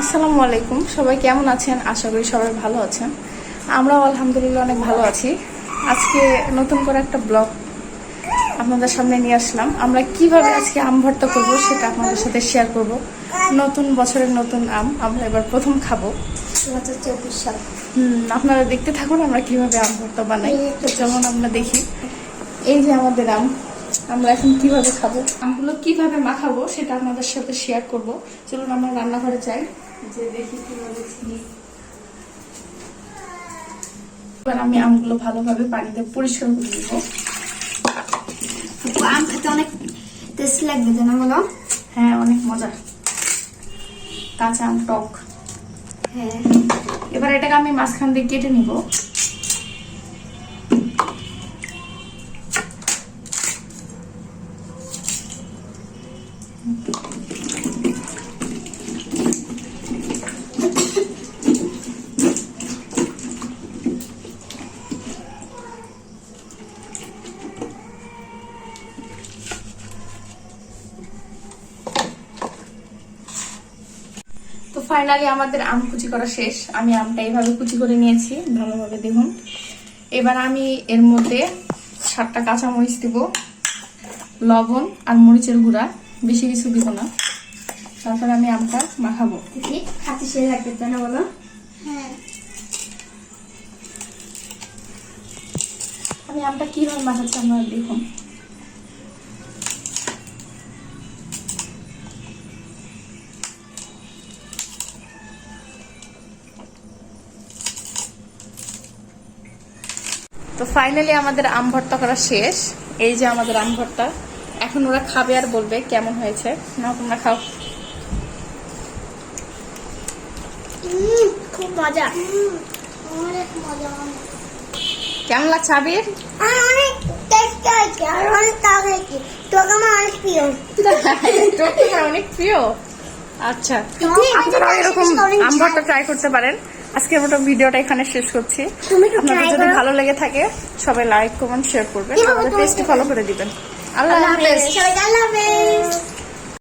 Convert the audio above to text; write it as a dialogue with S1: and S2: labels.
S1: আসসালামু আলাইকুম, সবাই কেমন আছেন? আশা করি সবাই ভালো আছেন। আমরাও আলহামদুলিল্লাহ অনেক ভালো আছি। আজকে নতুন করে একটা ব্লগ আপনাদের সামনে নিয়ে আসলাম। আমরা কিভাবে আজকে আম ভর্তা করবো সেটা আপনাদের সাথে শেয়ার করব। নতুন বছরের নতুন আম আমরা এবার প্রথম খাবো
S2: 2024 সাল।
S1: আপনারা দেখতে থাকুন আমরা কিভাবে আম ভর্তা বানাই। যেমন আমরা দেখি, এই যে আমাদের আম, আমরা এখন কিভাবে খাবো, আমগুলো কিভাবে মাখাবো সেটা আপনাদের সাথে শেয়ার করব। চলুন আমরা রান্নাঘরে যাই, যে দেখি কিভাবে চিনি। এবার আমি আমগুলো ভালোভাবে পানিতে পরিষ্কার করে দিব।
S2: আম খেতে অনেক টেস্ট লাগবে, তাই না বলো?
S1: হ্যাঁ, অনেক মজা, কাঁচা আম টক।
S2: হ্যাঁ,
S1: এবার এটাকে আমি মাঝখান দিয়ে কেটে নিব। তো ফাইনালি আমাদের আম কুচি করা শেষ। আমি আমটা এইভাবে কুচি করে নিয়েছি, ভালোভাবে দেখুন। এবার আমি এর মধ্যে 7টা কাঁচামরিচ দিব, লবণ আর মরিচের গুঁড়া, বেশি কিছু দিব না। তারপরে আমি আমটা মাখাবো।
S2: দেখি খাতে সে লাগবে, তাই না বলো? হ্যাঁ,
S1: আমি আমটা কিভাবে মাখাচ্ছি আপনারা দেখুন। তো ফাইনালি আমাদের আম ভর্তা করা শেষ। এই যে আমাদের আম ভর্তা। এখন ওরা খাবে আর বলবে কেমন হয়েছে। না, তোমরা খাও।
S2: খুব মজা, অনেক মজা।
S1: কেমন লাগছে আবির?
S2: অনেক টেস্ট আছে আর অনেক টক আছে। টক আমার অনেক প্রিয়।
S1: টক তোমার অনেক প্রিয়? আচ্ছা, আপনারা এরকম আম ভর্তা ট্রাই করতে পারেন। আজকের মতো ভিডিওটা এখানে শেষ করছি। আপনাদের যদি ভালো লেগে থাকে সবাই লাইক, কমেন্ট, শেয়ার করবেন। আমাদের পেজটি ফলো করে দিবেন। আল্লাহ হাফেজ।
S2: সবাই আল্লাহ হাফেজ।